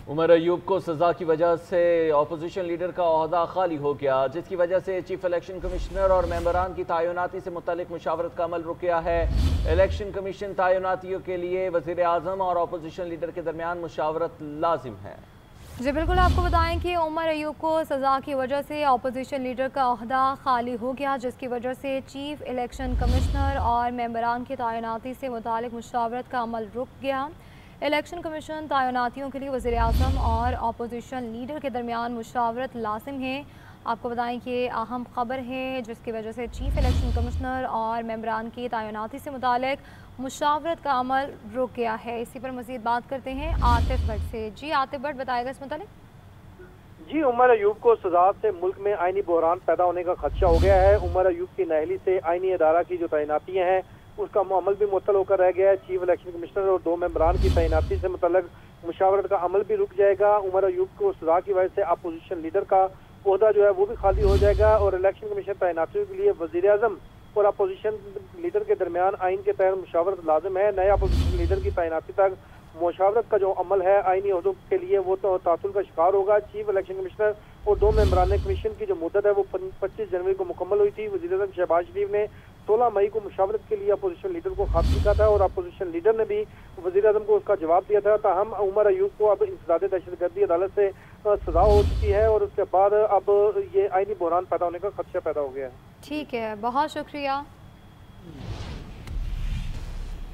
उमर अयूब को सजा की वजह से अपोजिशन लीडर का ओहदा खाली हो गया, जिसकी वजह से चीफ इलेक्शन कमिश्नर और मेंबरान की तैनाती से मुतल्लिक मुशावरत का अमल रुक गया है। इलेक्शन कमीशन तैनातियों के लिए वज़ीर आज़म और अपोजिशन लीडर के दरमियान मुशावरत लाजिम है। जी बिल्कुल, आपको बताएं कि उमर अयूब को सज़ा की वजह से अपोजिशन लीडर का ओहदा खाली हो गया, जिसकी वजह से चीफ इलेक्शन कमिश्नर और मेंबरान की तैनाती से मुतालिक मुशावरत का अमल रुक गया। इलेक्शन कमीशन तैनातियों के लिए वज़ीर आज़म और अपोजिशन लीडर के दरमियान मुशावरत लाजिम है। आपको बताएं कि अहम खबर है, जिसकी वजह से चीफ इलेक्शन कमिश्नर और मेंबरान की तैनाती से मुतालिक मुशावरत का अमल रुक गया है। इसी पर मज़ीद बात करते हैं आतिफ भट्ट से। जी आतिफ भट्ट, बताएगा इस मुतालिक। जी, उमर अयूब को सजा से मुल्क में आईनी बहरान पैदा होने का खदशा हो गया है। उमर अयूब की नाअहली से आईनी अदारा की जो तैनातियाँ हैं उसका अमल भी मुअत्तल होकर रह गया है। चीफ इलेक्शन कमिश्नर और 2 मेंबरान की तैनाती से मुतल्लिक मुशावरत का अमल भी रुक जाएगा। उमर अयूब को सजा की वजह से अपोजिशन लीडर का ओहदा जो है वो भी खाली हो जाएगा और इलेक्शन कमीशन तैनातियों के लिए वज़ीर आज़म और अपोजिशन लीडर के दरमियान आइन के तहत मुशावरत लाजिम है। नए अपोजिशन लीडर की तैनाती तक मुशावरत का जो अमल है आइनी ओहदों के लिए वो तो तासुल का शिकार होगा। चीफ इलेक्शन कमिश्नर और 2 मेंबरान कमीशन की जो मुद्दत है वो 25 जनवरी को मुकम्मल हुई थी। वज़ीर आज़म शहबाज शरीफ ने 16 मई को मुशावरत के लिए अपोजिशन लीडर को खत लिखा था और अपोजिशन लीडर ने भी वज़ीर आज़म को उसका जवाब दिया था। ताहम उमर अयूब को अब इंसदाद दहशतगर्दी अदालत से सजा हो चुकी है और उसके बाद अब ये आइनी बहरान पैदा होने का खदशा पैदा हो गया है। ठीक है, बहुत शुक्रिया।